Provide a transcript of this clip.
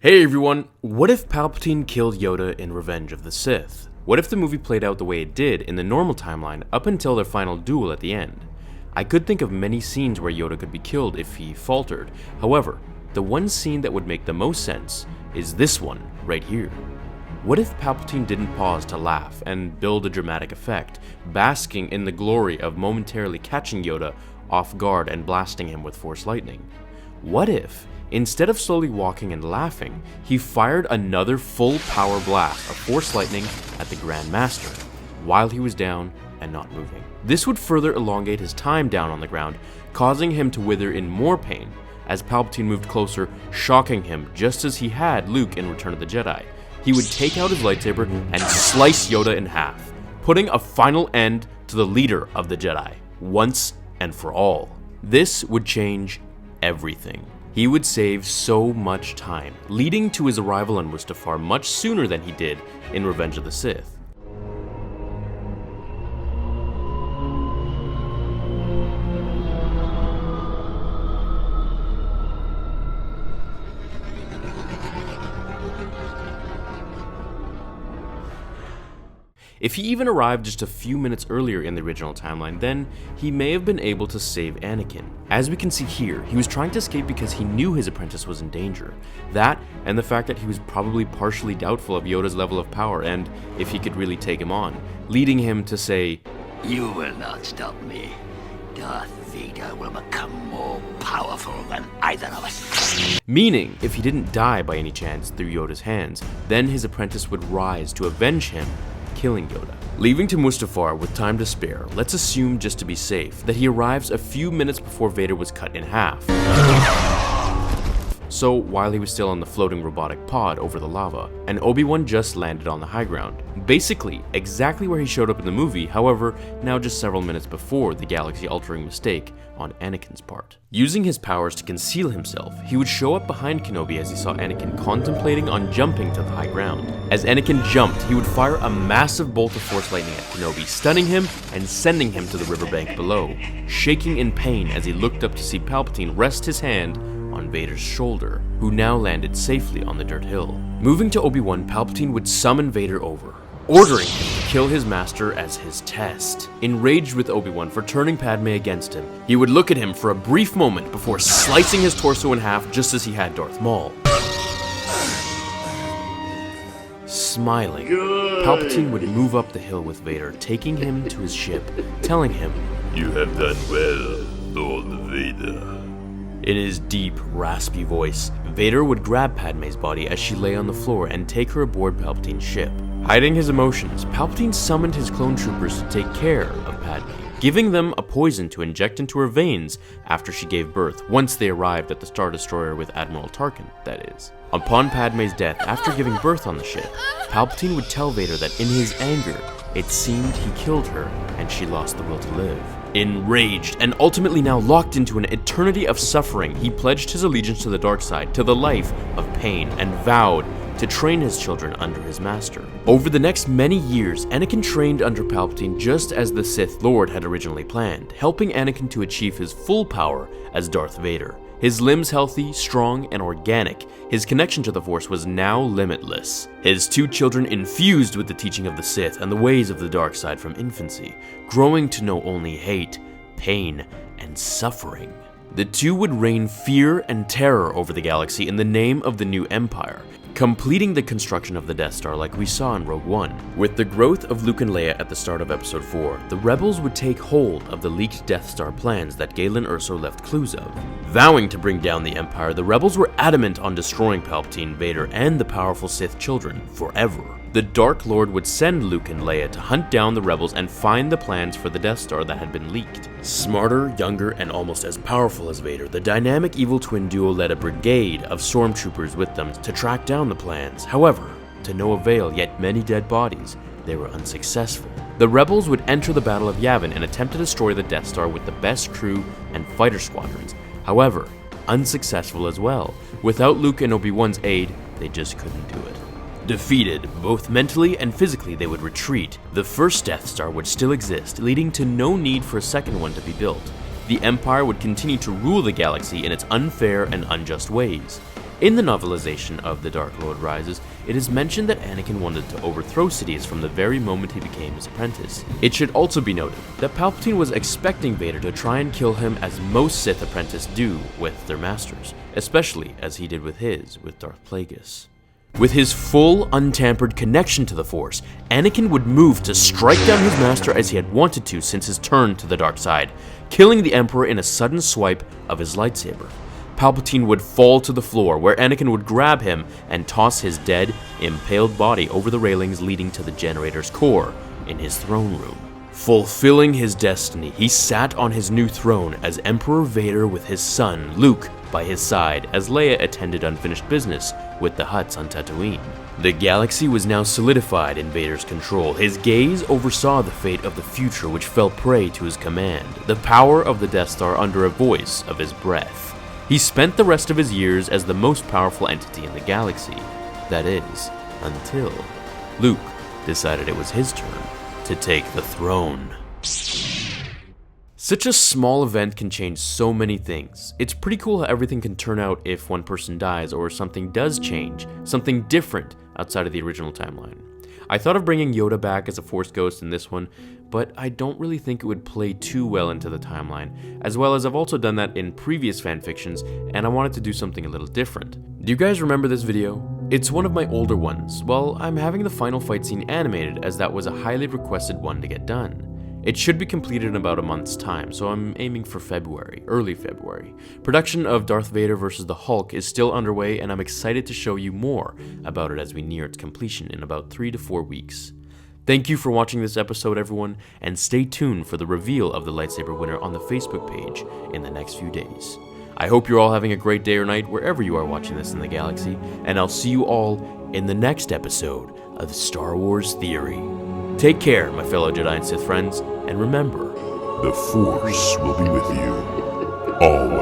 Hey everyone, what if Palpatine killed Yoda in Revenge of the Sith? What if the movie played out the way it did in the normal timeline up until their final duel at the end? I could think of many scenes where Yoda could be killed if he faltered. However, the one scene that would make the most sense is this one right here. What if Palpatine didn't pause to laugh and build a dramatic effect, basking in the glory of momentarily catching Yoda off guard and blasting him with Force lightning? What if, instead of slowly walking and laughing, he fired another full power blast of Force lightning at the Grand Master while he was down and not moving? This would further elongate his time down on the ground, causing him to wither in more pain as Palpatine moved closer, shocking him just as he had Luke in Return of the Jedi. He would take out his lightsaber and slice Yoda in half, putting a final end to the leader of the Jedi, once and for all. This would change everything. He would save so much time, leading to his arrival on Mustafar much sooner than he did in Revenge of the Sith. If he even arrived just a few minutes earlier in the original timeline, then he may have been able to save Anakin. As we can see here, he was trying to escape because he knew his apprentice was in danger. That, and the fact that he was probably partially doubtful of Yoda's level of power and if he could really take him on, leading him to say, "You will not stop me. Darth Vader will become more powerful than either of us." Meaning, if he didn't die by any chance through Yoda's hands, then his apprentice would rise to avenge him, killing Yoda. Leaving to Mustafar with time to spare, let's assume, just to be safe, that he arrives a few minutes before Vader was cut in half. So, while he was still on the floating robotic pod over the lava, and Obi-Wan just landed on the high ground. Basically, exactly where he showed up in the movie, however, now just several minutes before the galaxy-altering mistake on Anakin's part. Using his powers to conceal himself, he would show up behind Kenobi as he saw Anakin contemplating on jumping to the high ground. As Anakin jumped, he would fire a massive bolt of Force lightning at Kenobi, stunning him and sending him to the riverbank below, shaking in pain as he looked up to see Palpatine rest his hand on Vader's shoulder, who now landed safely on the dirt hill. Moving to Obi-Wan, Palpatine would summon Vader over, ordering him to kill his master as his test. Enraged with Obi-Wan for turning Padme against him, he would look at him for a brief moment before slicing his torso in half just as he had Darth Maul. Smiling, Palpatine would move up the hill with Vader, taking him to his ship, telling him, "You have done well, Lord Vader." In his deep, raspy voice, Vader would grab Padme's body as she lay on the floor and take her aboard Palpatine's ship. Hiding his emotions, Palpatine summoned his clone troopers to take care of Padme, giving them a poison to inject into her veins after she gave birth, once they arrived at the Star Destroyer with Admiral Tarkin, that is. Upon Padme's death, after giving birth on the ship, Palpatine would tell Vader that in his anger, it seemed he killed her and she lost the will to live. Enraged and ultimately now locked into an eternity of suffering, he pledged his allegiance to the dark side, to the life of pain, and vowed to train his children under his master. Over the next many years, Anakin trained under Palpatine just as the Sith Lord had originally planned, helping Anakin to achieve his full power as Darth Vader. His limbs healthy, strong, and organic, his connection to the Force was now limitless. His two children infused with the teaching of the Sith and the ways of the dark side from infancy, growing to know only hate, pain, and suffering. The two would rain fear and terror over the galaxy in the name of the new Empire, completing the construction of the Death Star like we saw in Rogue One. With the growth of Luke and Leia at the start of Episode 4, the Rebels would take hold of the leaked Death Star plans that Galen Erso left clues of. Vowing to bring down the Empire, the Rebels were adamant on destroying Palpatine, Vader, and the powerful Sith children forever. The Dark Lord would send Luke and Leia to hunt down the Rebels and find the plans for the Death Star that had been leaked. Smarter, younger, and almost as powerful as Vader, the dynamic evil twin duo led a brigade of stormtroopers with them to track down the plans. However, to no avail, yet many dead bodies, they were unsuccessful. The Rebels would enter the Battle of Yavin and attempt to destroy the Death Star with the best crew and fighter squadrons. However, unsuccessful as well. Without Luke and Obi-Wan's aid, they just couldn't do it. Defeated, both mentally and physically, they would retreat. The first Death Star would still exist, leading to no need for a second one to be built. The Empire would continue to rule the galaxy in its unfair and unjust ways. In the novelization of The Dark Lord Rises, it is mentioned that Anakin wanted to overthrow Sidious from the very moment he became his apprentice. It should also be noted that Palpatine was expecting Vader to try and kill him as most Sith apprentices do with their masters, especially as he did with Darth Plagueis. With his full, untampered connection to the Force, Anakin would move to strike down his master as he had wanted to since his turn to the dark side, killing the Emperor in a sudden swipe of his lightsaber. Palpatine would fall to the floor, where Anakin would grab him and toss his dead, impaled body over the railings leading to the generator's core in his throne room. Fulfilling his destiny, he sat on his new throne as Emperor Vader with his son, Luke, by his side as Leia attended unfinished business with the Hutts on Tatooine. The galaxy was now solidified in Vader's control. His gaze oversaw the fate of the future which fell prey to his command, the power of the Death Star under a voice of his breath. He spent the rest of his years as the most powerful entity in the galaxy. That is, until Luke decided it was his turn to take the throne. Such a small event can change so many things. It's pretty cool how everything can turn out if one person dies or something does change, something different outside of the original timeline. I thought of bringing Yoda back as a Force ghost in this one, but I don't really think it would play too well into the timeline, as well as I've also done that in previous fanfictions, and I wanted to do something a little different. Do you guys remember this video? It's one of my older ones. Well, I'm having the final fight scene animated, as that was a highly requested one to get done. It should be completed in about a month's time, so I'm aiming for February, early February. Production of Darth Vader vs. the Hulk is still underway, and I'm excited to show you more about it as we near its completion in about 3 to 4 weeks. Thank you for watching this episode, everyone, and stay tuned for the reveal of the lightsaber winner on the Facebook page in the next few days. I hope you're all having a great day or night wherever you are watching this in the galaxy, and I'll see you all in the next episode of the Star Wars Theory. Take care, my fellow Jedi and Sith friends, and remember, The Force will be with you always.